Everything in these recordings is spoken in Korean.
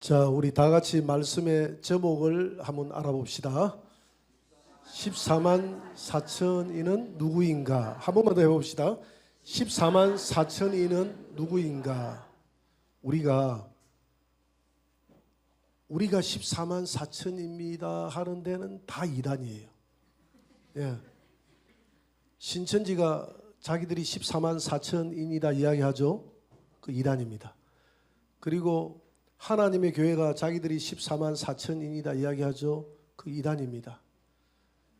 자, 우리 다 같이 말씀의 제목을 한번 알아봅시다. 14만 4천이는 누구인가? 한 번만 더 해봅시다. 14만 4천이는 누구인가? 우리가 14만 4천입니다 하는 데는 다 이단이에요. 예. 신천지가 자기들이 14만 4천인이다 이야기하죠. 그 이단입니다. 그리고 하나님의 교회가 자기들이 14만 4천인이다 이야기하죠. 그 이단입니다.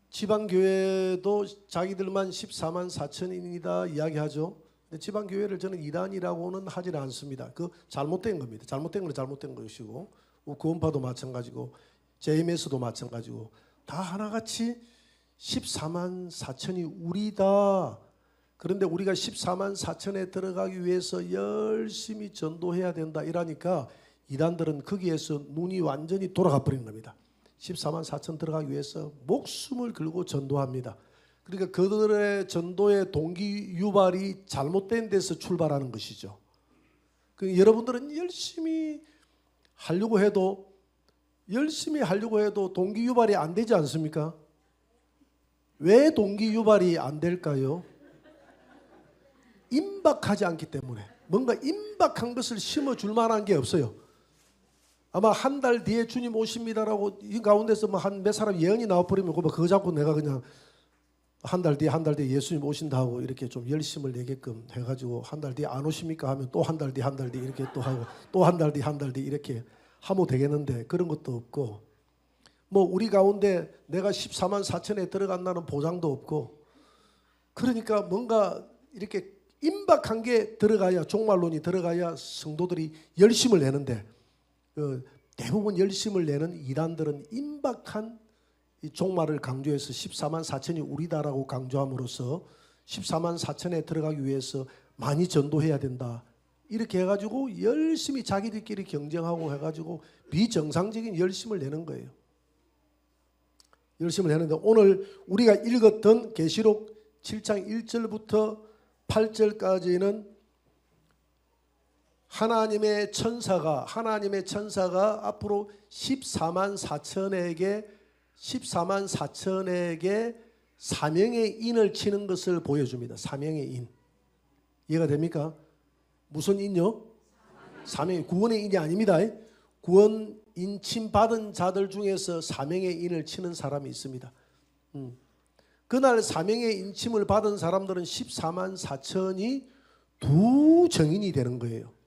지방교회도 자기들만 14만 4천인이다 이야기하죠. 근데 지방교회를 저는 이단이라고는 하지 않습니다. 그 잘못된 겁니다. 잘못된 건 잘못된 것이고, 구원파도 마찬가지고, JMS도 마찬가지고, 다 하나같이 14만 4천이 우리다. 그런데 우리가 14만 4천에 들어가기 위해서 열심히 전도해야 된다 이러니까 이단들은 거기에서 눈이 완전히 돌아가 버린 겁니다. 14만 4천 들어가기 위해서 목숨을 걸고 전도합니다. 그러니까 그들의 전도의 동기 유발이 잘못된 데서 출발하는 것이죠. 여러분들은 열심히 하려고 해도 동기 유발이 안 되지 않습니까? 왜 동기 유발이 안 될까요? 임박하지 않기 때문에. 뭔가 임박한 것을 심어줄 만한 게 없어요. 아마 한 달 뒤에 주님 오십니다라고 이 가운데서 뭐 한 몇 사람 예언이 나와버리면 그거 자꾸 내가 그냥 한 달 뒤에 예수님 오신다 하고 이렇게 좀 열심을 내게끔 해가지고 한 달 뒤에 안 오십니까 하면 또 한 달 뒤 이렇게 또 하고 또 한 달 뒤 이렇게 하면 되겠는데 그런 것도 없고, 뭐 우리 가운데 내가 14만 4천에 들어간다는 보장도 없고, 그러니까 뭔가 이렇게 임박한 게 들어가야, 종말론이 들어가야 성도들이 열심을 내는데, 대부분 열심을 내는 이단들은 임박한 이 종말을 강조해서 14만 4천이 우리다라고 강조함으로써 14만 4천에 들어가기 위해서 많이 전도해야 된다 이렇게 해가지고 열심히 자기들끼리 경쟁하고 해가지고 비정상적인 열심을 내는 거예요. 열심을 내는데, 오늘 우리가 읽었던 계시록 7장 1절부터 8절까지는 하나님의 천사가 앞으로 14만 4천에게 사명의 인을 치는 것을 보여줍니다. 사명의 인. 이해가 됩니까? 무슨 인요? 사명의, 구원의 인이 아닙니다. 구원 인침 받은 자들 중에서 사명의 인을 치는 사람이 있습니다. 그날 사명의 인침을 받은 사람들은 14만 4천이 두 정인이 되는 거예요.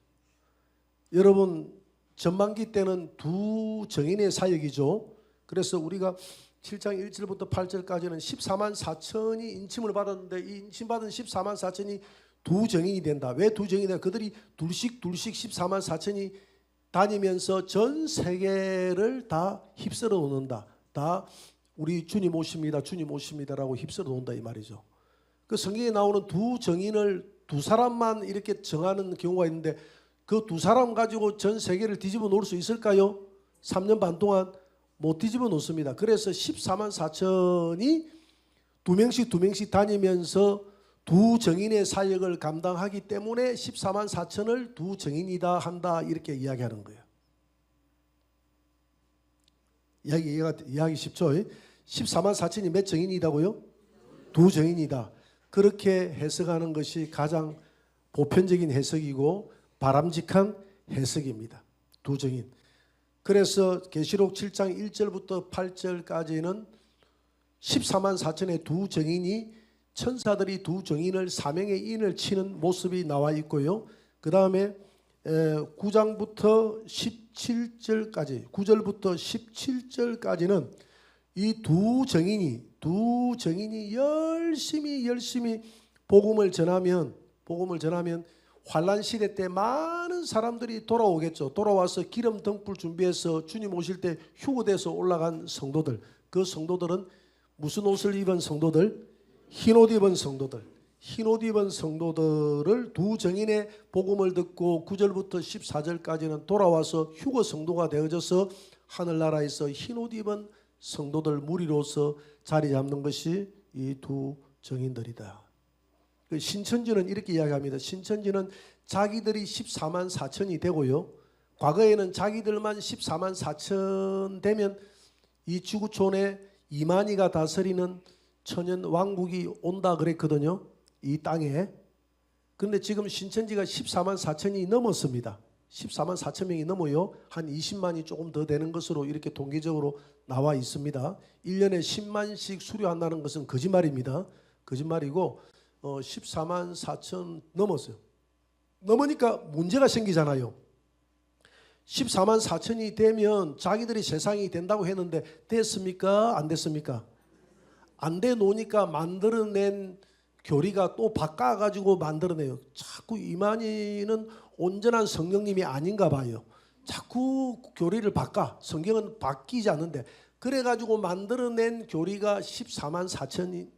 여러분, 전반기 때는 두 정인의 사역이죠. 그래서 우리가 7장 1절부터 8절까지는 14만 4천이 인침을 받았는데, 이 인침받은 14만 4천이 두 정인이 된다. 왜 두 정인이 된다? 그들이 둘씩 14만 4천이 다니면서 전 세계를 다 휩쓸어 놓는다. 다 우리 주님 오십니다라고 휩쓸어 놓는다 이 말이죠. 그 성경에 나오는 두 정인을 두 사람만 이렇게 정하는 경우가 있는데, 그 두 사람 가지고 전 세계를 뒤집어 놓을 수 있을까요? 3년 반 동안 못 뒤집어 놓습니다. 그래서 14만 4천이 두 명씩 다니면서 두 정인의 사역을 감당하기 때문에 14만 4천을 두 정인이다 한다 이렇게 이야기하는 거예요. 이야기 쉽죠? 14만 4천이 몇 정인이다고요? 두 정인이다. 그렇게 해석하는 것이 가장 보편적인 해석이고 바람직한 해석입니다. 두 정인. 그래서 계시록 7장 1절부터 8절까지는 14만 4천의 두 정인이, 천사들이 두 정인을 사명의 인을 치는 모습이 나와 있고요. 그 다음에 9절부터 17절까지는 이 두 정인이 열심히 복음을 전하면 환란 시대 때 많은 사람들이 돌아오겠죠. 돌아와서 기름 등불 준비해서 주님 오실 때 휴거돼서 올라간 성도들, 그 성도들은 무슨 옷을 입은 성도들? 흰 옷 입은 성도들을 두 정인의 복음을 듣고 9절부터 14절까지는 돌아와서 휴거 성도가 되어져서 하늘나라에서 흰 옷 입은 성도들 무리로서 자리 잡는 것이 이 두 정인들이다. 신천지는 이렇게 이야기합니다. 신천지는 자기들이 14만 4천이 되고요, 과거에는 자기들만 14만 4천 되면 이 지구촌에 이만희가 다스리는 천연 왕국이 온다 그랬거든요. 이 땅에. 그런데 지금 신천지가 14만 4천이 넘었습니다. 14만 4천 명이 넘어요. 한 20만이 조금 더 되는 것으로 이렇게 통계적으로 나와 있습니다. 1년에 10만씩 수료한다는 것은 거짓말입니다. 거짓말이고 14만 4천 넘었어요. 넘으니까 문제가 생기잖아요. 14만 4천이 되면 자기들이 세상이 된다고 했는데 됐습니까? 안 됐습니까? 안 돼 놓으니까 만들어낸 교리가 또 바꿔가지고 만들어내요. 자꾸 이만희는 온전한 성령님이 아닌가 봐요. 자꾸 교리를 바꿔. 성경은 바뀌지 않는데. 그래가지고 만들어낸 교리가 14만 4천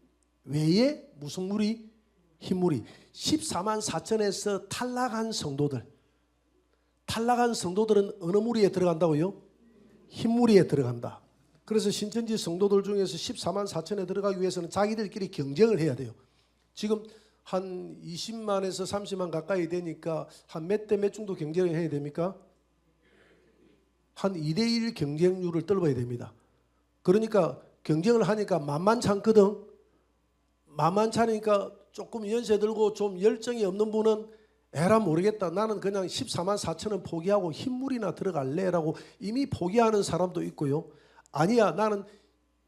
외에 무슨 무리? 흰무리. 14만 4천에서 탈락한 성도들. 탈락한 성도들은 어느 무리에 들어간다고요? 흰무리에 들어간다. 그래서 신천지 성도들 중에서 14만 4천에 들어가기 위해서는 자기들끼리 경쟁을 해야 돼요. 지금 한 20만에서 30만 가까이 되니까 한 몇 대 몇 정도 경쟁을 해야 됩니까? 한 2대1 경쟁률을 떨어야 됩니다. 그러니까 경쟁을 하니까 만만찮거든. 만만찮으니까 조금 연세 들고 좀 열정이 없는 분은 에라 모르겠다. 나는 그냥 14만 4천은 포기하고 흰물이나 들어갈래라고 이미 포기하는 사람도 있고요. 아니야, 나는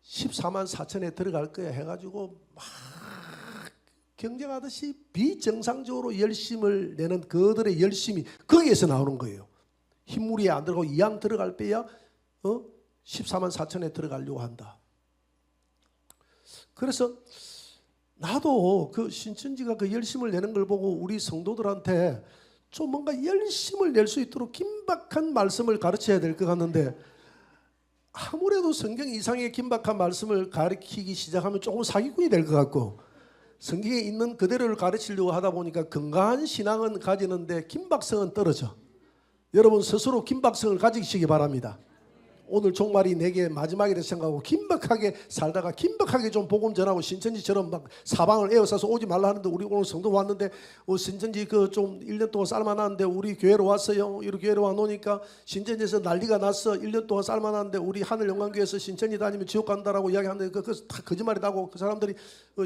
14만 4천에 들어갈 거야 해가지고 막 경쟁하듯이 비정상적으로 열심을 내는 그들의 열심이 거기에서 나오는 거예요. 흰무리에 안 들어가고 이왕 들어갈 빼야 14만 4천에 들어가려고 한다. 그래서 나도 그 신천지가 그 열심을 내는 걸 보고 우리 성도들한테 좀 뭔가 열심을 낼 수 있도록 긴박한 말씀을 가르쳐야 될 것 같는데 아무래도 성경 이상의 긴박한 말씀을 가르치기 시작하면 조금 사기꾼이 될 것 같고 성경에 있는 그대로를 가르치려고 하다 보니까 건강한 신앙은 가지는데 긴박성은 떨어져. 여러분 스스로 긴박성을 가지시기 바랍니다. 오늘 종말이 내게 마지막이라 생각하고 긴박하게 살다가 긴박하게 좀 복음 전하고 신천지처럼 막 사방을 에워싸서 오지 말라 하는데 우리 오늘 성도 왔는데 신천지 그 좀 1년 동안 쌀만하는데 우리 교회로 왔어요. 이렇게 교회로 와놓으니까 신천지에서 난리가 났어. 1년 동안 쌀만하는데 우리 하늘영광교회에서 신천지 다니면 지옥 간다라고 이야기하는데 그거 다 거짓말이라고 그 사람들이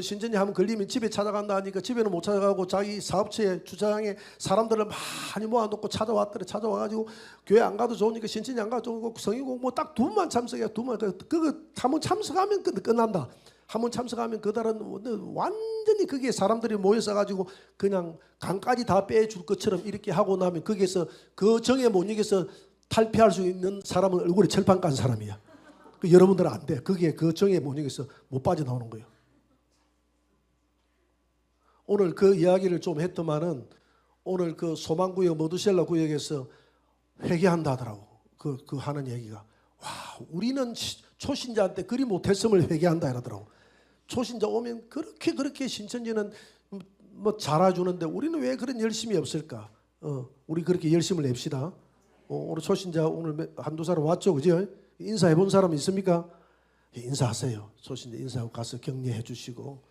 신천지 하면 걸리면 집에 찾아간다 하니까 집에는 못 찾아가고 자기 사업체에 주차장에 사람들을 많이 모아놓고 찾아왔더래. 찾아와가지고 교회 안 가도 좋으니까 신천지 안 가도 좋고 성경 공부 딱 두 번만 참석해. 그거 한번 참석하면 끝난다. 한번 참석하면 그달은 완전히 거기에 사람들이 모여서 가지고 그냥 강까지 다 빼줄 것처럼 이렇게 하고 나면 거기에서 그 정에 못 이겨서 탈피할 수 있는 사람은 얼굴에 철판 깐 사람이야. 여러분들은 안 돼. 거기에 그 정에 못 이겨서 못 빠져나오는 거예요. 오늘 그 이야기를 좀 했더만은 오늘 그 소망구역 머두셀라 구역에서 회개한다 하더라고. 그 하는 얘기가. 와, 우리는 초신자한테 그리 못했음을 회개한다 이러더라고. 초신자 오면 그렇게 신천지는 뭐 잘해주는데 우리는 왜 그런 열심이 없을까? 우리 그렇게 열심을 냅시다. 오늘 초신자 오늘 한두 사람 왔죠, 그죠? 인사해 본 사람 있습니까? 인사하세요. 초신자 인사하고 가서 격려해 주시고,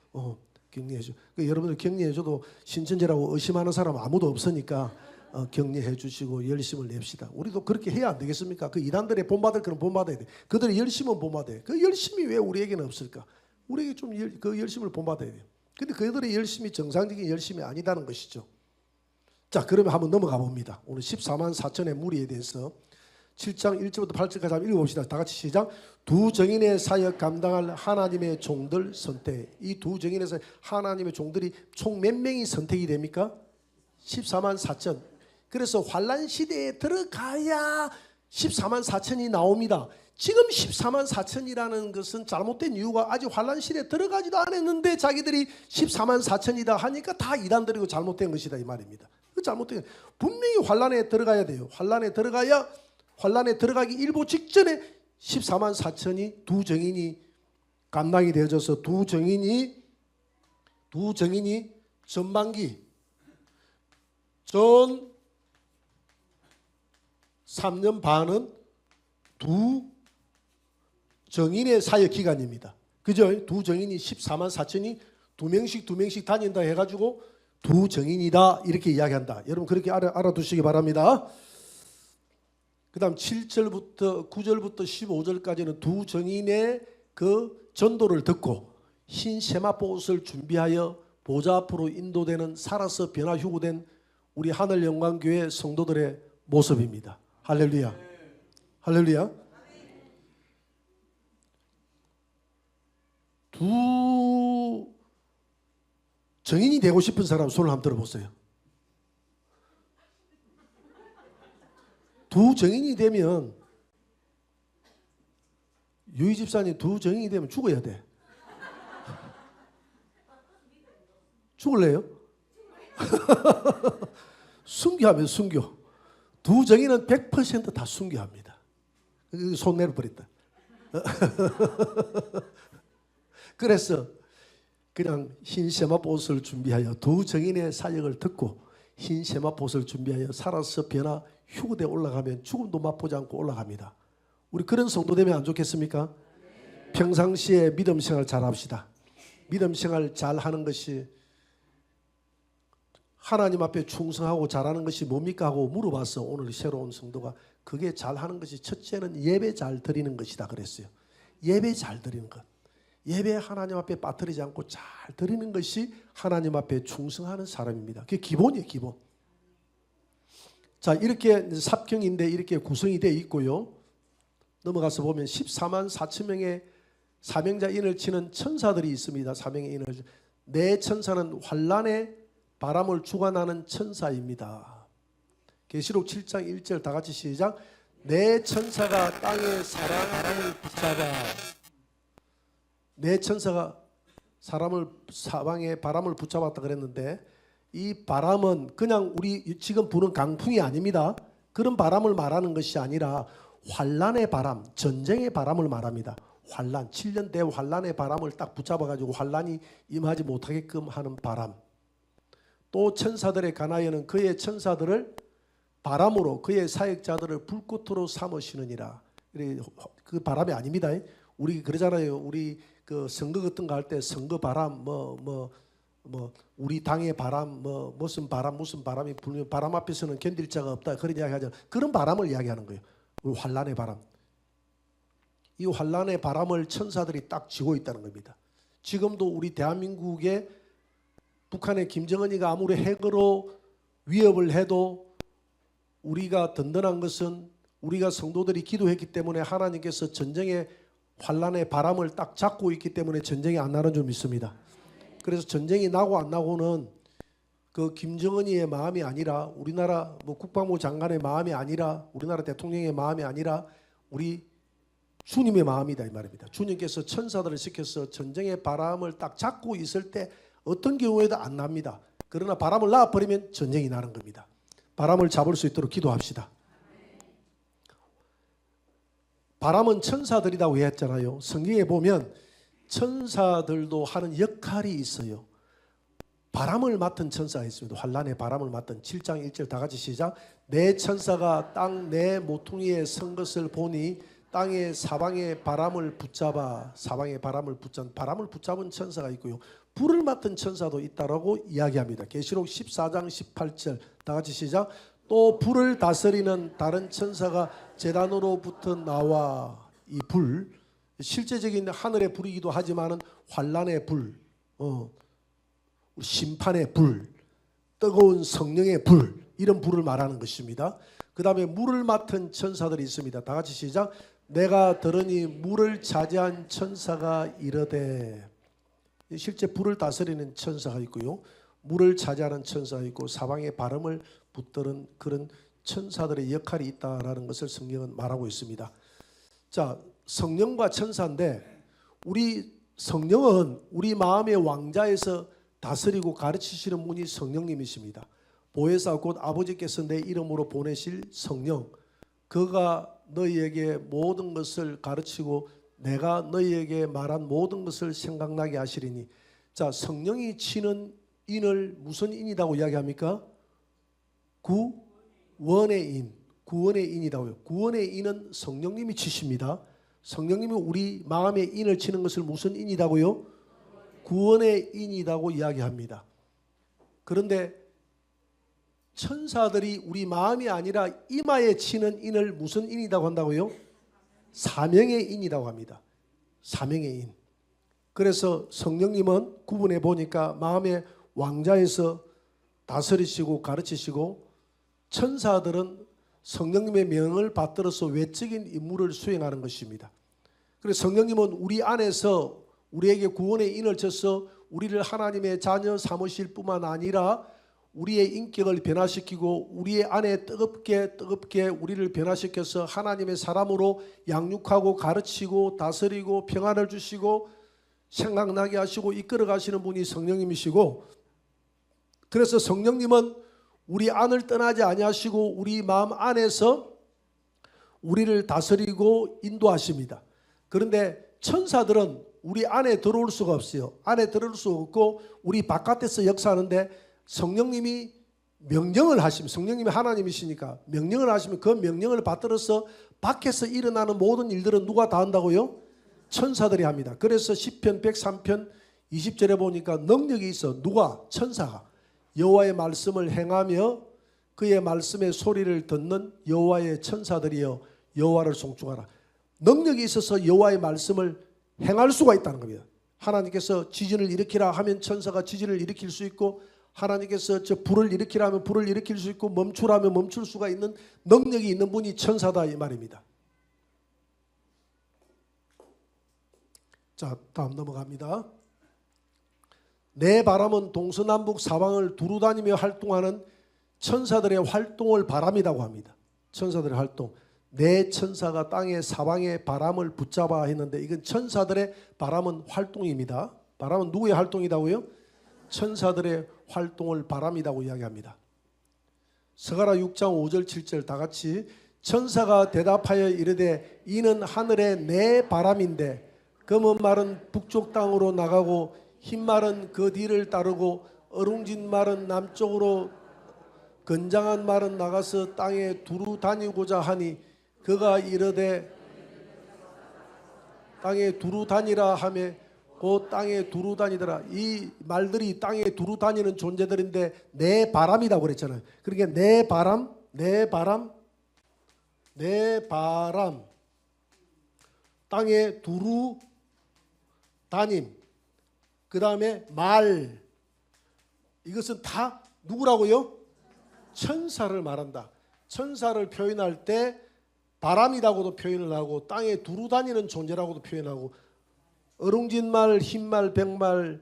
격려해 주. 여러분들 격려해 줘도 신천지라고 의심하는 사람 아무도 없으니까. 격려해 주시고 열심을 냅시다. 우리도 그렇게 해야 안 되겠습니까? 그 이단들의 본받을 거는 본받아야 돼. 그들의 열심은 본받아야 돼. 그 열심이 왜 우리에게는 없을까? 우리에게 좀 그 열심을 본받아야 돼요. 근데 그들의 열심이 정상적인 열심이 아니다는 것이죠. 자, 그러면 한번 넘어가 봅니다. 오늘 14만 4천의 무리에 대해서 7장 1절부터 8절까지 한번 읽어봅시다. 다 같이 시작. 두 정인의 사역 감당할 하나님의 종들 선택. 이 두 정인의 사역 하나님의 종들이 총 몇 명이 선택이 됩니까? 14만 4천. 그래서 환란 시대에 들어가야 14만 4천이 나옵니다. 지금 14만 4천이라는 것은 잘못된 이유가 아직 환란 시대에 들어가지도 않았는데 자기들이 14만 4천이다 하니까 다 이단들이고 잘못된 것이다 이 말입니다. 잘못된 분명히 환란에 들어가야 돼요. 환란에 들어가야 환란에 들어가기 일보 직전에 14만 4천이 두 정인이 감당이 되어져서 두 정인이 전반기 전 3년 반은 두 정인의 사역 기간입니다. 그죠? 두 정인이 14만 4천이 두 명씩 다닌다 해가지고 두 정인이다 이렇게 이야기한다. 여러분 그렇게 알아두시기 바랍니다. 그다음 7절부터 9절부터 15절까지는 두 정인의 그 전도를 듣고 흰 세마포 옷을 준비하여 보좌 앞으로 인도되는 살아서 변화 휴구된 우리 하늘영광교회 성도들의 모습입니다. 할렐루야. 할렐루야. 두 정인이 되고 싶은 사람 손을 한번 들어보세요. 두 정인이 되면, 유희 집사님 두 정인이 되면 죽어야 돼. 죽을래요? 순교하면 순교. 두 정인은 100% 다 순교합니다. 손 내려버렸다. 그래서 그냥 흰 세마포 옷을 준비하여 두 정인의 사역을 듣고 흰 세마포 옷을 준비하여 살아서 변화 휴구대에 올라가면 죽음도 맛보지 않고 올라갑니다. 우리 그런 성도 되면 안 좋겠습니까? 평상시에 믿음 생활 잘 합시다. 믿음 생활 잘 하는 것이, 하나님 앞에 충성하고 잘하는 것이 뭡니까 하고 물어봤어. 오늘 새로운 성도가 그게 잘하는 것이 첫째는 예배 잘 드리는 것이다 그랬어요. 예배 잘 드리는 것. 예배 하나님 앞에 빠뜨리지 않고 잘 드리는 것이 하나님 앞에 충성하는 사람입니다. 그게 기본이에요, 기본. 자, 이렇게 삽경인데 이렇게 구성이 되어 있고요. 넘어가서 보면 14만 4천 명의 사명자인을 치는 천사들이 있습니다. 사명의 인을. 네 천사는 환란의 바람을 주관하는 천사입니다. 계시록 7장 1절 다 같이 시작. 네 천사가 땅의 사방을 붙잡아. 네 천사가 사방에 바람을 붙잡았다 그랬는데, 이 바람은 그냥 우리 지금 부는 강풍이 아닙니다. 그런 바람을 말하는 것이 아니라 환란의 바람, 전쟁의 바람을 말합니다. 환란, 7년 대환란의 바람을 딱 붙잡아가지고 환란이 임하지 못하게끔 하는 바람. 또 천사들의 관하여는 그의 천사들을 바람으로 그의 사역자들을 불꽃으로 삼으시느니라. 그 바람이 아닙니다. 우리 그러잖아요. 우리 그 선거 같은 거 할 때 선거 바람 우리 당의 바람 무슨 바람이 불면 바람 앞에서는 견딜 자가 없다 그런 이야기 하죠. 그런 바람을 이야기하는 거예요. 우리 환란의 바람. 이 환란의 바람을 천사들이 딱 쥐고 있다는 겁니다. 지금도 우리 대한민국에 북한의 김정은이가 아무리 핵으로 위협을 해도 우리가 든든한 것은 우리가 성도들이 기도했기 때문에 하나님께서 전쟁의 환란의 바람을 딱 잡고 있기 때문에 전쟁이 안 나는 줄 믿습니다. 그래서 전쟁이 나고 안 나고는 그 김정은이의 마음이 아니라 우리나라 국방부 장관의 마음이 아니라 우리나라 대통령의 마음이 아니라 우리 주님의 마음이다 이 말입니다. 주님께서 천사들을 시켜서 전쟁의 바람을 딱 잡고 있을 때 어떤 경우에도 안 납니다. 그러나 바람을 놔버리면 전쟁이 나는 겁니다. 바람을 잡을 수 있도록 기도합시다. 바람은 천사들이라고 했잖아요. 성경에 보면 천사들도 하는 역할이 있어요. 바람을 맡은 천사가 있습니다. 환란의 바람을 맡은 7장 1절 다 같이 시작. 내 천사가 땅 내 모퉁이에 선 것을 보니 땅의 사방에 바람을 붙잡아 바람을 붙잡은 천사가 있고요. 불을 맡은 천사도 있다라고 이야기합니다. 계시록 14장 18절 다 같이 시작. 또 불을 다스리는 다른 천사가 제단으로부터 나와. 이 불, 실제적인 하늘의 불이기도 하지만은 환란의 불, 심판의 불, 뜨거운 성령의 불, 이런 불을 말하는 것입니다. 그 다음에 물을 맡은 천사들이 있습니다. 다 같이 시작. 내가 들으니 물을 차지한 천사가 이르되. 실제 불을 다스리는 천사가 있고요, 물을 차지하는 천사가 있고 사방에 바람을 붙드는 그런 천사들의 역할이 있다라는 것을 성경은 말하고 있습니다. 자, 성령과 천사인데 우리 성령은 우리 마음의 왕자에서 다스리고 가르치시는 분이 성령님이십니다. 보혜사 곧 아버지께서 내 이름으로 보내실 성령, 그가 너희에게 모든 것을 가르치고 내가 너희에게 말한 모든 것을 생각나게 하시리니. 자, 성령이 치는 인을 무슨 인이라고 이야기합니까? 구원의 인, 구원의 인이라고요. 구원의 인은 성령님이 치십니다. 성령님이 우리 마음의 인을 치는 것을 무슨 인이라고요? 구원의 인이라고 이야기합니다. 그런데 천사들이 우리 마음이 아니라 이마에 치는 인을 무슨 인이라고 한다고요? 사명의 인이라고 합니다. 사명의 인. 그래서 성령님은 구분해 보니까 마음의 왕자에서 다스리시고 가르치시고, 천사들은 성령님의 명을 받들어서 외적인 임무를 수행하는 것입니다. 그래서 성령님은 우리 안에서 우리에게 구원의 인을 쳐서 우리를 하나님의 자녀 삼으실 뿐만 아니라 우리의 인격을 변화시키고 우리의 안에 뜨겁게 우리를 변화시켜서 하나님의 사람으로 양육하고 가르치고 다스리고 평안을 주시고 생각나게 하시고 이끌어 가시는 분이 성령님이시고, 그래서 성령님은 우리 안을 떠나지 아니하시고 우리 마음 안에서 우리를 다스리고 인도하십니다. 그런데 천사들은 우리 안에 들어올 수가 없어요. 안에 들어올 수 없고 우리 바깥에서 역사하는데, 성령님이 명령을 하시면, 성령님이 하나님이시니까 명령을 하시면 그 명령을 받들어서 밖에서 일어나는 모든 일들은 누가 다 한다고요? 천사들이 합니다. 그래서 시편 103편 20절에 보니까 능력이 있어. 누가? 천사가. 여호와의 말씀을 행하며 그의 말씀의 소리를 듣는 여호와의 천사들이여 여호와를 송축하라. 능력이 있어서 여호와의 말씀을 행할 수가 있다는 겁니다. 하나님께서 지진을 일으키라 하면 천사가 지진을 일으킬 수 있고, 하나님께서 저 불을 일으키라 하면 불을 일으킬 수 있고, 멈추라 하면 멈출 수가 있는 능력이 있는 분이 천사다 이 말입니다. 자, 다음 넘어갑니다. 내 바람은 동서남북 사방을 두루다니며 활동하는 천사들의 활동을 바람이라고 합니다. 천사들의 활동. 내 천사가 땅의 사방의 바람을 붙잡아 했는데, 이건 천사들의 바람은 활동입니다. 바람은 누구의 활동이라고요? 천사들의 활동을 바람이라고 이야기합니다. 스가랴 6장 5절 7절 다 같이. 천사가 대답하여 이르되 이는 하늘의 내 바람인데 검은 말은 북쪽 땅으로 나가고 흰 말은 그 뒤를 따르고 어룽진 말은 남쪽으로 건장한 말은 나가서 땅에 두루 다니고자 하니, 그가 이르되 땅에 두루 다니라 하며 곧 땅에 두루 다니더라. 이 말들이 땅에 두루 다니는 존재들인데 내 바람이라고 그랬잖아요. 그러니까 내 바람, 내 바람, 내 바람, 땅에 두루 다님, 그 다음에 말, 이것은 다 누구라고요? 천사를 말한다. 천사를 표현할 때 바람이라고도 표현을 하고 땅에 두루 다니는 존재라고도 표현하고, 어룽진 말, 흰 말, 백말,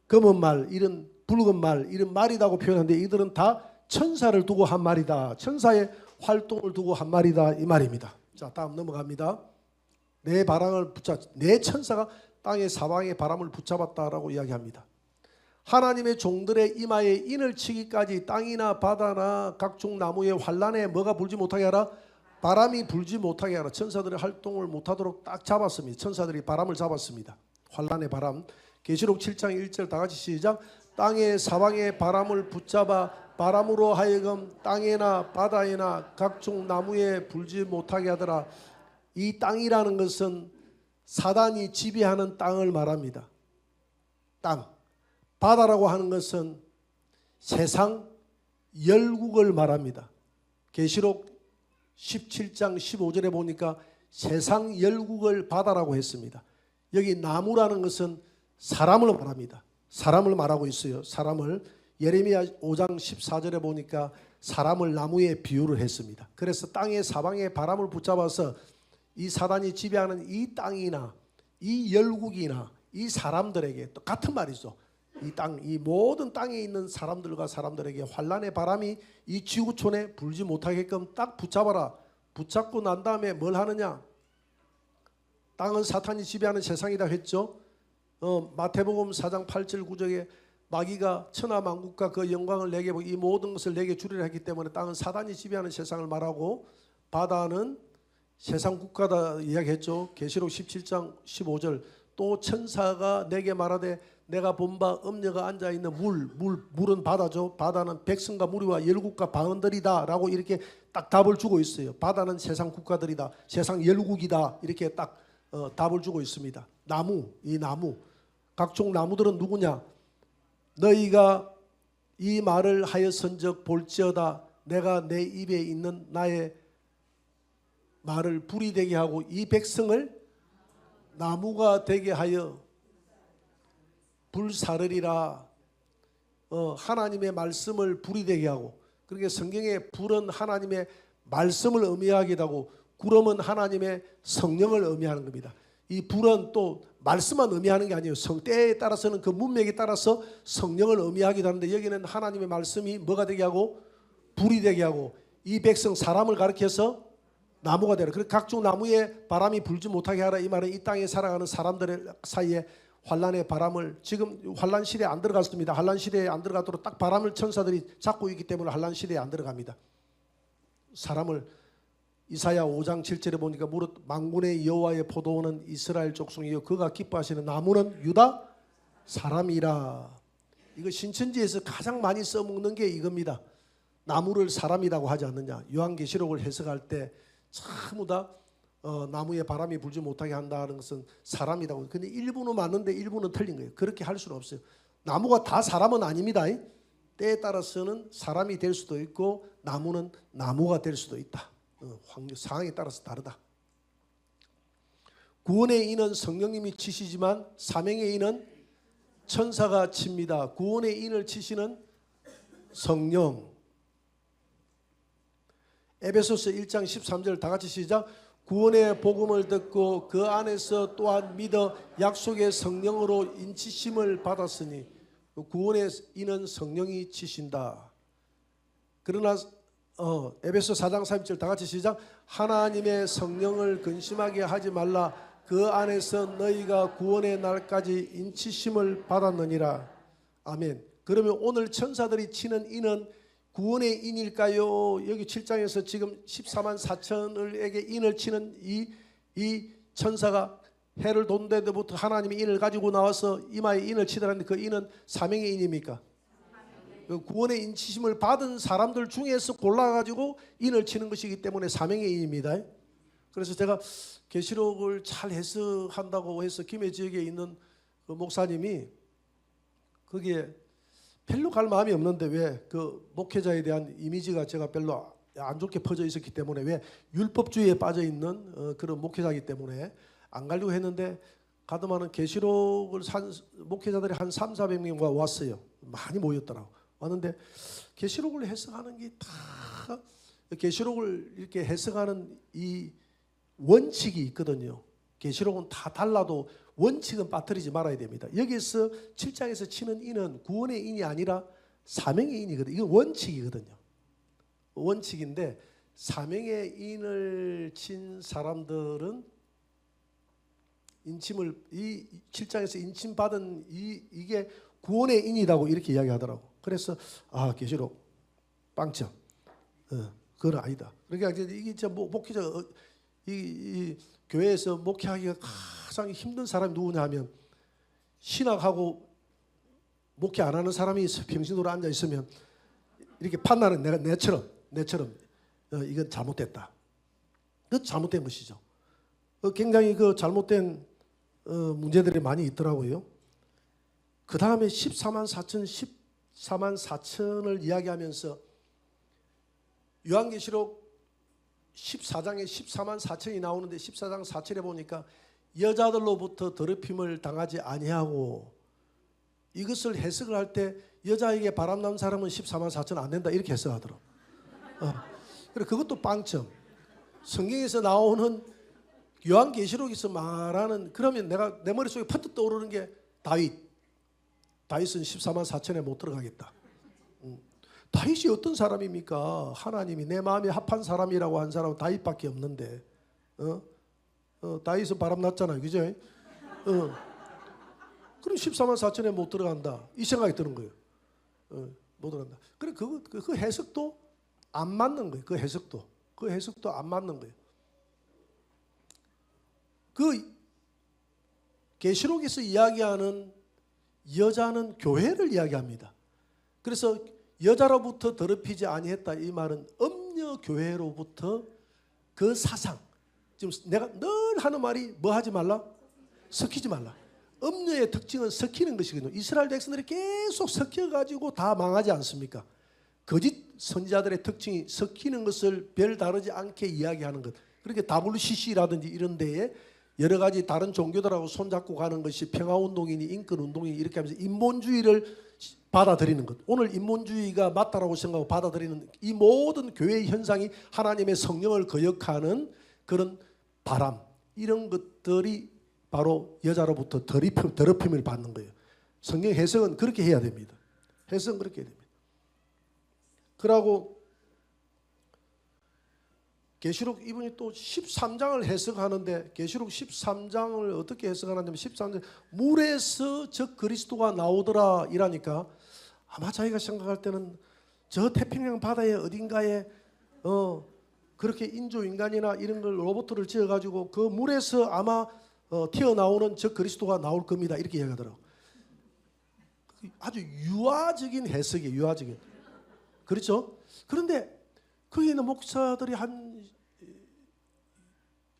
검은 말, 이런 붉은 말, 이런 말이라고 표현하는데 이들은 다 천사를 두고 한 말이다. 천사의 활동을 두고 한 말이다 이 말입니다. 자, 다음 넘어갑니다. 내 바람을 내 천사가 땅의 사방의 바람을 붙잡았다라고 이야기합니다. 하나님의 종들의 이마에 인을 치기까지 땅이나 바다나 각종 나무의 환란에 뭐가 불지 못하게 하라? 바람이 불지 못하게 하라. 천사들의 활동을 못하도록 딱 잡았습니다. 천사들이 바람을 잡았습니다. 환란의 바람. 계시록 7장 1절 다 같이 시작. 땅의 사방의 바람을 붙잡아 바람으로 하여금 땅에나 바다에나 각종 나무에 불지 못하게 하더라. 이 땅이라는 것은 사단이 지배하는 땅을 말합니다. 땅. 바다라고 하는 것은 세상 열국을 말합니다. 계시록 17장 15절에 보니까 세상 열국을 바다라고 했습니다. 여기 나무라는 것은 사람을 말합니다. 사람을 말하고 있어요. 사람을. 예레미야 5장 14절에 보니까 사람을 나무에 비유를 했습니다. 그래서 땅의 사방에 바람을 붙잡아서 이 사단이 지배하는 이 땅이나 이 열국이나 이 사람들에게 또 같은 말이죠. 이 땅, 이 모든 땅에 있는 사람들과 사람들에게 환란의 바람이 이 지구촌에 불지 못하게끔 딱 붙잡아라. 붙잡고 난 다음에 뭘 하느냐? 땅은 사탄이 지배하는 세상이다 했죠. 마태복음 4장 8절 9절에 마귀가 천하만국과 그 영광을 내게 이 모든 것을 내게 주리라 했기 때문에 땅은 사단이 지배하는 세상을 말하고, 바다는 세상 국가다 이야기했죠. 계시록 17장 15절 또 천사가 내게 말하되 내가 본 바 음녀가 앉아있는 물은 바다죠. 바다는 백성과 무리와 열국과 방언들이다 라고 이렇게 딱 답을 주고 있어요. 바다는 세상 국가들이다, 세상 열국이다, 이렇게 딱 답을 주고 있습니다. 나무, 이 나무, 각종 나무들은 누구냐? 너희가 이 말을 하였은즉 볼지어다 내가 내 입에 있는 나의 말을 불이 되게 하고 이 백성을 나무가 되게 하여 불사르리라. 하나님의 말씀을 불이 되게 하고, 그러니까 성경에 불은 하나님의 말씀을 의미하기도 하고 구름은 하나님의 성령을 의미하는 겁니다. 이 불은 또 말씀만 의미하는 게 아니에요. 때에 따라서는 그 문맥에 따라서 성령을 의미하기도 하는데 여기는 하나님의 말씀이 뭐가 되게 하고 불이 되게 하고 이 백성 사람을 가리켜서 나무가 되라. 그래서 각종 나무에 바람이 불지 못하게 하라. 이 말은 이 땅에 살아가는 사람들 사이에 환란의 바람을, 지금 환란 시대에 안 들어갔습니다. 환란 시대에 안 들어가도록 딱 바람을 천사들이 잡고 있기 때문에 환란 시대에 안 들어갑니다. 사람을 이사야 5장 7절에 보니까 무릇 만군의 여호와의 포도원은 이스라엘 족속이요 그가 기뻐하시는 나무는 유다 사람이라. 이거 신천지에서 가장 많이 써먹는 게 이겁니다. 나무를 사람이라고 하지 않느냐. 요한계시록을 해석할 때 전부 다 나무에 바람이 불지 못하게 한다는 것은 사람이라고. 근데 일부는 맞는데 일부는 틀린 거예요. 그렇게 할 수는 없어요. 나무가 다 사람은 아닙니다. 때에 따라서는 사람이 될 수도 있고 나무는 나무가 될 수도 있다. 상황에 따라서 다르다. 구원의 인은 성령님이 치시지만 사명의 인은 천사가 칩니다. 구원의 인을 치시는 성령. 에베소서 1장 13절 다 같이 시작. 구원의 복음을 듣고 그 안에서 또한 믿어 약속의 성령으로 인치심을 받았으니. 구원의 인은 성령이 치신다. 그러나 에베소 4장 30절 다 같이 시작. 하나님의 성령을 근심하게 하지 말라. 그 안에서 너희가 구원의 날까지 인치심을 받았느니라. 아멘. 그러면 오늘 천사들이 치는 인은 구원의 인일까요? 여기 7장에서 지금 14만 4천을에게 인을 치는 이 천사가 해를 돈데부터 하나님이 인을 가지고 나와서 이마에 인을 치더라는데 그 인은 사명의 인입니까? 구원의 인치심을 받은 사람들 중에서 골라가지고 인을 치는 것이기 때문에 사명의 인입니다. 그래서 제가 계시록을 잘 해석한다고 해서 김해 지역에 있는 그 목사님이 거기에 별로 갈 마음이 없는데 왜 그 목회자에 대한 이미지가 제가 별로 안 좋게 퍼져 있었기 때문에 왜 율법주의에 빠져 있는 그런 목회자이기 때문에 안 가려고 했는데 가더만은 계시록을 산 목회자들이 한 300~400명과 왔어요. 많이 모였더라고. 왔는데 계시록을 해석하는 게 다 계시록을 이렇게 해석하는 이 원칙이 있거든요. 계시록은 다 달라도 원칙은 빠뜨리지 말아야 됩니다. 여기서 7장에서 치는 인은 구원의 인이 아니라 사명의 인이거든요. 이건 원칙이거든요. 원칙인데 사명의 인을 친 사람들은 인침을 이 7장에서 인침 받은 이게 구원의 인이라고 이렇게 이야기하더라고. 그래서 계시록 빵점. 그건 아니다. 그러니까 이게 진짜 목회자 이 교회에서 목회하기가 가장 힘든 사람이 누구냐 하면 신학하고 목회 안 하는 사람이 평신도로 앉아 있으면 이렇게 판단은 내처럼 이건 잘못됐다. 그 잘못된 것이죠. 굉장히 그 잘못된 문제들이 많이 있더라고요. 그 다음에 14만 4천을 이야기하면서 요한계시록 14장에 14만 4천이 나오는데 14장 4절에 보니까 여자들로부터 더럽힘을 당하지 아니하고, 이것을 해석을 할 때 여자에게 바람난 사람은 14만 4천 안 된다 이렇게 해석하더라고. 그래 그것도 빵점. 성경에서 나오는 요한계시록에서 말하는, 그러면 내가 내 머릿속에 퍼뜩 떠오르는 게 다윗은 14만 4천에 못 들어가겠다. 다윗이 어떤 사람입니까? 하나님이 내 마음에 합한 사람이라고 한 사람은 다윗밖에 없는데, 다윗은 바람났잖아요, 그죠? 그럼 14만 4천에 못 들어간다 이 생각이 드는 거예요. 못 들어간다. 그래 그 해석도 안 맞는 거예요. 그 해석도 안 맞는 거예요. 그 계시록에서 이야기하는 여자는 교회를 이야기합니다. 그래서 여자로부터 더럽히지 아니했다 이 말은 음녀 교회로부터 그 사상, 지금 내가 늘 하는 말이 뭐 하지 말라? 섞이지 말라. 음녀의 특징은 섞이는 것이거든요. 이스라엘 백성들이 계속 섞여가지고 다 망하지 않습니까? 거짓 선지자들의 특징이 섞이는 것을 별 다르지 않게 이야기하는 것. 그렇게 WCC라든지 이런 데에 여러 가지 다른 종교들하고 손잡고 가는 것이 평화운동이니 인권운동이니 이렇게 하면서 인본주의를 받아들이는 것. 오늘 인본주의가 맞다라고 생각하고 받아들이는 이 모든 교회의 현상이 하나님의 성령을 거역하는 그런 바람, 이런 것들이 바로 여자로부터 더럽힘을 받는 거예요. 성경 해석은 그렇게 해야 됩니다. 해석은 그렇게 해야 됩니다. 그러고 계시록 이분이 또 13장을 해석하는데, 계시록 13장을 어떻게 해석하냐면 13장 물에서 저 그리스도가 나오더라 이라니까, 아마 자기가 생각할 때는 저 태평양 바다에 어딘가에 그렇게 인조인간이나 이런 걸 로봇을 지어가지고 그 물에서 아마 튀어나오는 저 그리스도가 나올 겁니다 이렇게 이야기하더라고요. 아주 유아적인 해석이에요. 유아적인. 그렇죠? 그런데 거기 있는 목사들이 한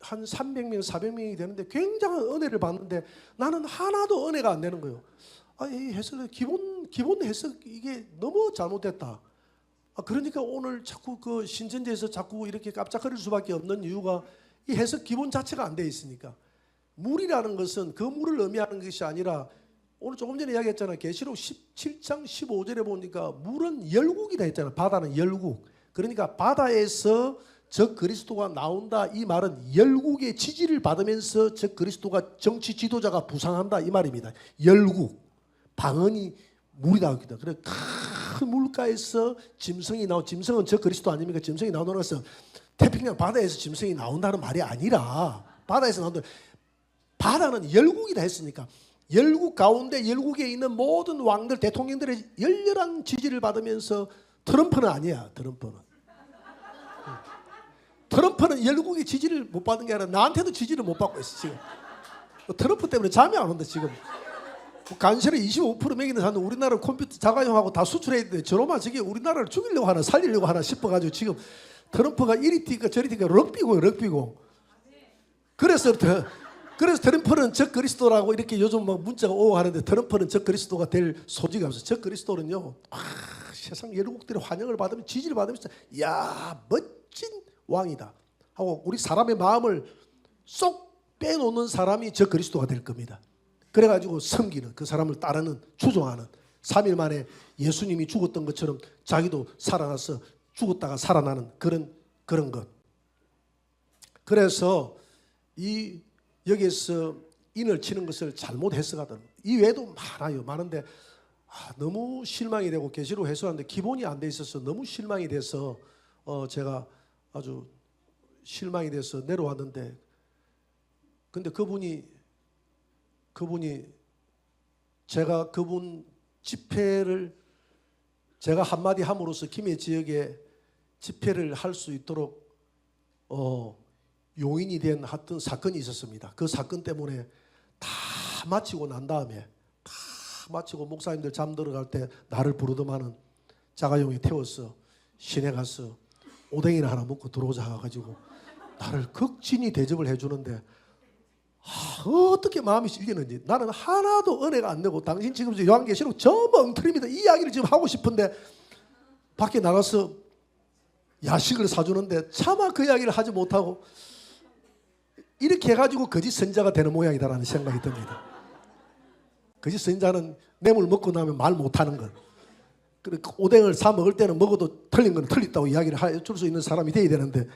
300명, 400명이 되는데 굉장한 은혜를 받는데 나는 하나도 은혜가 안 되는 거예요. 이 해석, 기본 해석 이게 너무 잘못됐다. 그러니까 오늘 자꾸 그 신천지에서 자꾸 이렇게 깜짝거릴 수밖에 없는 이유가 이 해석 기본 자체가 안 돼 있으니까. 물이라는 것은 그 물을 의미하는 것이 아니라, 오늘 조금 전에 이야기했잖아요. 계시록 17장 15절에 보니까 물은 열국이다 했잖아요. 바다는 열국. 그러니까 바다에서 저 그리스도가 나온다, 이 말은 열국의 지지를 받으면서 저 그리스도가 정치 지도자가 부상한다 이 말입니다. 열국, 방언이 물이 나옵니다. 그래 큰 물가에서 짐승이 짐승은 저 그리스도 아닙니까? 짐승이 나오는 것은 태평양 바다에서 짐승이 나온다는 말이 아니라, 바다에서 나온다. 바다는 열국이다 했으니까 열국 가운데 열국에 있는 모든 왕들, 대통령들의 열렬한 지지를 받으면서, 트럼프는 아니야. 트럼프는 열국의 지지를 못 받은 게 아니라 나한테도 지지를 못 받고 있어 지금. 트럼프 때문에 잠이 안 온다 지금. 관세를 25% 매기는 사람 우리나라 컴퓨터 자가용하고 다 수출해야 되는데 저놈아 저게 우리나라를 죽이려고 하나 살리려고 하나 싶어가지고 지금 트럼프가 이리 튀니까 저리 튀니까 럭비고. 그래서 트럼프는 저 그리스도라고 이렇게 요즘 막 문자가 오고 하는데, 트럼프는 저 그리스도가 될 소지가 없어요. 저 그리스도는요, 세상 열국들의 환영을 받으면, 지지를 받으면서 야 멋진 왕이다 하고 우리 사람의 마음을 쏙 빼놓는 사람이 저 그리스도가 될 겁니다. 그래가지고 섬기는, 그 사람을 따르는, 추종하는, 3일 만에 예수님이 죽었던 것처럼 자기도 살아나서 죽었다가 살아나는 그런 것. 그래서 여기에서 인을 치는 것을 잘못 해석하던, 이 외에도 많은데 너무 실망이 되고 계시록 해석하는데 기본이 안 돼 있어서 너무 실망이 돼서 제가 아주 실망이 돼서 내려왔는데, 근데 그분이 제가 그분 집회를 제가 한마디 함으로써 김해 지역에 집회를 할 수 있도록 요인이 된 하여튼 사건이 있었습니다. 그 사건 때문에 다 마치고 난 다음에, 다 마치고 목사님들 잠들어갈 때 나를 부르더만은 자가용에 태워서 시내 가서 오뎅이나 하나 먹고 들어오자 해가지고 나를 극진히 대접을 해주는데, 어떻게 마음이 실리는지. 나는 하나도 은혜가 안 되고, 당신 지금 요한계시록 전부 엉터리입니다 이 이야기를 지금 하고 싶은데 밖에 나가서 야식을 사주는데 차마 그 이야기를 하지 못하고, 이렇게 해가지고 거짓 선자가 되는 모양이다라는 생각이 듭니다. 거짓 선자는 뇌물 먹고 나면 말 못하는 것. 오뎅을 사 먹을 때는 먹어도 틀린 건 틀렸다고 이야기를 해줄 수 있는 사람이 돼야 되는데,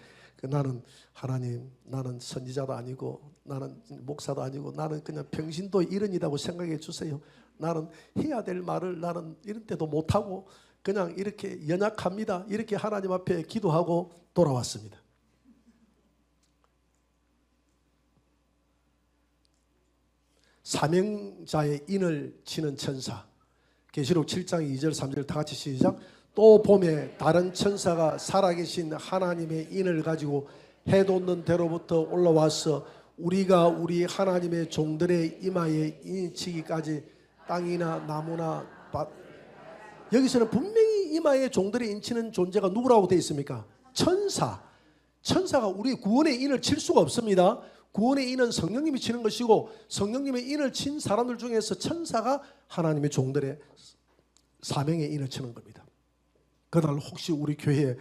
나는 하나님, 나는 선지자도 아니고 나는 목사도 아니고 나는 그냥 평신도 일원이라고 생각해 주세요. 나는 해야 될 말을 나는 이런 때도 못하고 그냥 이렇게 연약합니다. 이렇게 하나님 앞에 기도하고 돌아왔습니다. 사명자의 인을 치는 천사. 계시록 7장 2절 3절 다 같이 시작. 또 봄에 다른 천사가 살아계신 하나님의 인을 가지고 해 돋는 데로부터 올라와서 우리가 우리 하나님의 종들의 이마에 인치기까지 땅이나 나무나 여기서는 분명히 이마에 종들의 인치는 존재가 누구라고 되어 있습니까? 천사. 천사가 우리 구원의 인을 칠 수가 없습니다. 구원의 인은 성령님이 치는 것이고 성령님의 인을 친 사람들 중에서 천사가 하나님의 종들의 사명의 인을 치는 겁니다. 그날 혹시 우리 교회에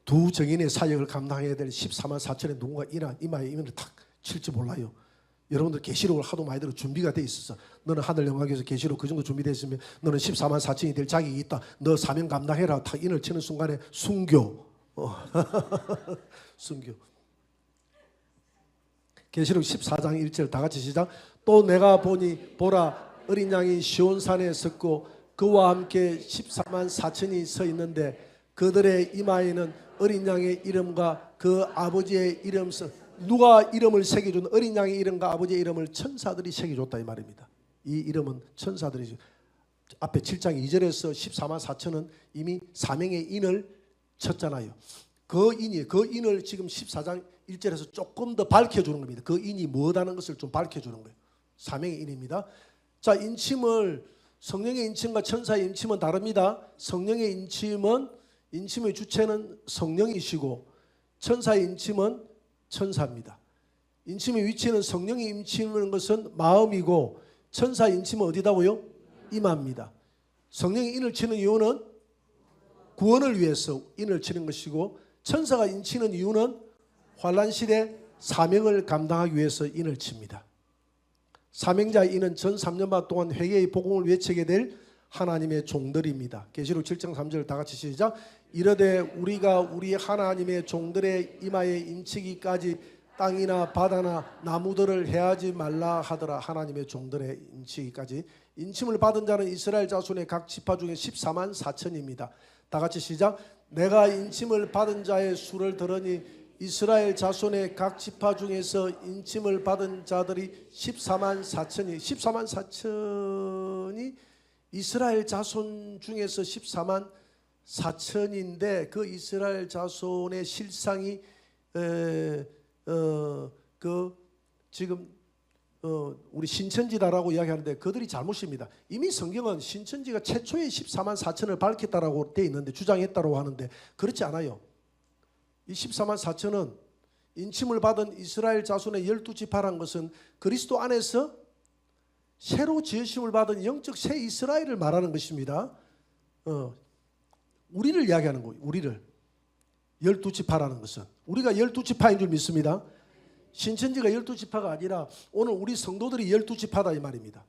두 정인의 사역을 감당해야 될 14만 4천의 누군가 이마에 인을 탁 칠지 몰라요. 여러분들 계시록을 하도 많이 들어 준비가 돼 있어서 너는 하늘 영광에서 계시록 그 정도 준비되어 있으면 너는 14만 4천이 될 자격이 있다. 너 사명 감당해라. 탁 인을 치는 순간에 순교. 순교. 계시록 14장 1절 다 같이 시작. 또 내가 보니 보라 어린 양이 시온산에 섰고 그와 함께 14만 4천이 서 있는데 그들의 이마에는 어린 양의 이름과 그 아버지의 이름 누가 이름을 새겨준 어린 양의 이름과 아버지의 이름을 천사들이 새겨줬다 이 말입니다. 이 이름은 천사들이 앞에 7장 2절에서 14만 4천은 이미 사명의 인을 쳤잖아요. 그 인을 지금 14장 1절에서 조금 더 밝혀주는 겁니다. 그 인이 뭐다는 것을 좀 밝혀주는 거예요. 사명의 인입니다. 자, 인침을 성령의 인침과 천사의 인침은 다릅니다. 성령의 인침의 주체는 성령이시고 천사의 인침은 천사입니다. 인침의 위치는 성령이 인치는 것은 마음이고 천사의 인침은 어디다고요? 이마입니다. 성령이 인을 치는 이유는 구원을 위해서 인을 치는 것이고 천사가 인치는 이유는 환난시대 사명을 감당하기 위해서 인을 칩니다. 사명자의 인은 전 3년반 동안 회개의 복음을 외치게 될 하나님의 종들입니다. 계시록 7장 3절 다 같이 시작. 이르되 우리가 우리 하나님의 종들의 이마에 인치기까지 땅이나 바다나 나무들을 해하지 말라 하더라. 하나님의 종들의 인치기까지. 인침을 받은 자는 이스라엘 자손의 각 지파 중에 14만 4천입니다. 다 같이 시작. 내가 인침을 받은 자의 수를 들으니 이스라엘 자손의 각 지파 중에서 인침을 받은 자들이 14만 4천이 이스라엘 자손 중에서 14만 4천인데 그 이스라엘 자손의 실상이 지금 우리 신천지다라고 이야기하는데 그들이 잘못입니다. 이미 성경은 신천지가 최초의 14만 4천을 밝혔다라고 되어 있는데 주장했다고 하는데 그렇지 않아요. 이 14만 4천은 인침을 받은 이스라엘 자손의 12지파란 것은 그리스도 안에서 새로 지으심을 받은 영적 새 이스라엘을 말하는 것입니다. 우리를 이야기하는 거예요. 우리를. 12지파라는 것은 우리가 12지파인 줄 믿습니다. 신천지가 12지파가 아니라 오늘 우리 성도들이 12지파다 이 말입니다.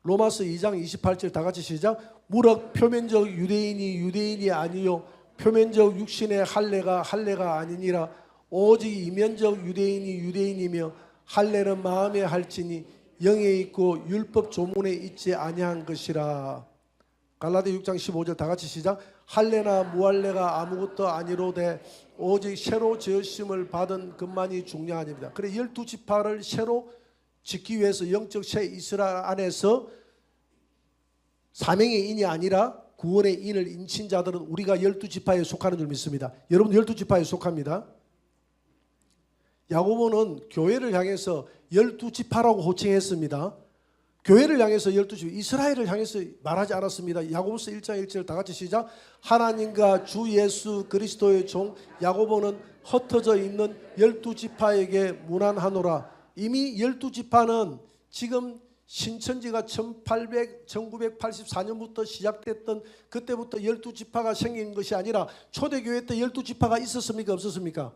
로마서 2장 28절 다 같이 시작. 무릇 표면적 유대인이 유대인이 아니요 표면적 육신의 할례가 할례가 아니니라. 오직 이면적 유대인이 유대인이며 할례는 마음에 할지니 영에 있고 율법 조문에 있지 아니한 것이라. 갈라디아 6장 15절 다 같이 시작. 할례나 무할례가 아무것도 아니로되 오직 새로 지으심을 받은 것만이 중요하니라. 그래 12지파를 새로 짓기 위해서 영적 새 이스라엘 안에서 사명의 인이 아니라 구원의 인을 인친 자들은 우리가 12지파에 속하는 줄 믿습니다. 여러분 12지파에 속합니다. 야고보는 교회를 향해서 12지파라고 호칭했습니다. 교회를 향해서 12지파, 이스라엘을 향해서 말하지 않았습니다. 야고보서 1장 1절 다 같이 시작. 하나님과 주 예수 그리스도의 종 야고보는 흩어져 있는 12지파에게 문안하노라. 이미 12지파는 지금 신천지가 1984년부터 시작됐던 그때부터 12지파가 생긴 것이 아니라 초대교회 때 12지파가 있었습니까? 없었습니까?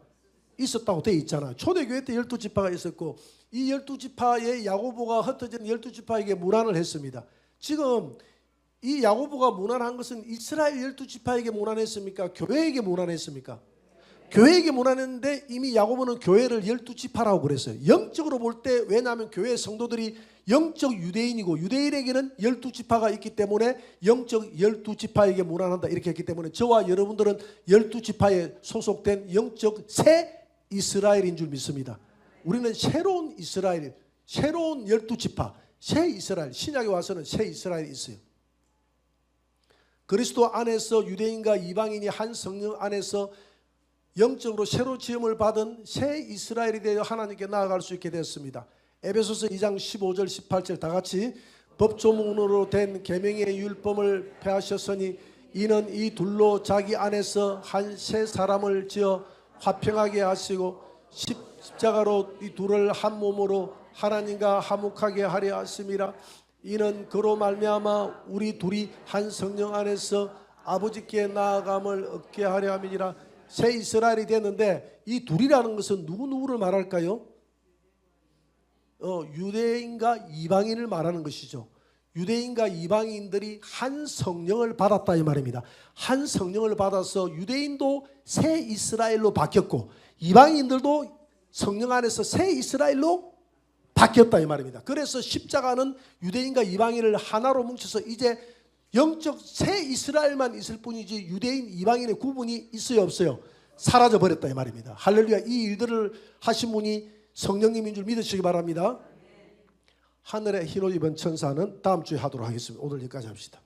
있었다고 되어 있잖아요. 초대교회 때 12지파가 있었고 이 12지파의 야고보가 흩어진 12지파에게 문안을 했습니다. 지금 이 야고보가 문안한 것은 이스라엘 12지파에게 문안했습니까? 교회에게 문안했습니까? 교회에게 문안했는데 이미 야고보는 교회를 12지파라고 그랬어요. 영적으로 볼 때 왜냐하면 교회 성도들이 영적 유대인이고 유대인에게는 12지파가 있기 때문에 영적 12지파에게 문안한다 이렇게 했기 때문에 저와 여러분들은 12지파에 소속된 영적 새 이스라엘인 줄 믿습니다. 우리는 새로운 이스라엘, 새로운 12지파, 새 이스라엘, 신약에 와서는 새 이스라엘이 있어요. 그리스도 안에서 유대인과 이방인이 한 성령 안에서 영적으로 새로 지음을 받은 새 이스라엘이 되어 하나님께 나아갈 수 있게 되었습니다. 에베소서 2장 15절 18절 다 같이 법조문으로 된 계명의 율법을 폐하셨으니 이는 이 둘로 자기 안에서 한 새 사람을 지어 화평하게 하시고 십자가로 이 둘을 한 몸으로 하나님과 화목하게 하려 하심이라. 이는 그로 말미암아 우리 둘이 한 성령 안에서 아버지께 나아감을 얻게 하려 함이니라. 새 이스라엘이 됐는데 이 둘이라는 것은 누구를 말할까요? 유대인과 이방인을 말하는 것이죠. 유대인과 이방인들이 한 성령을 받았다 이 말입니다. 한 성령을 받아서 유대인도 새 이스라엘로 바뀌었고 이방인들도 성령 안에서 새 이스라엘로 바뀌었다 이 말입니다. 그래서 십자가는 유대인과 이방인을 하나로 뭉쳐서 이제 영적 새 이스라엘만 있을 뿐이지 유대인 이방인의 구분이 있어요 없어요? 사라져 버렸다 이 말입니다. 할렐루야. 이 일들을 하신 분이 성령님인 줄 믿으시기 바랍니다. 하늘의 흰옷 입은 천사는 다음 주에 하도록 하겠습니다. 오늘 여기까지 합시다.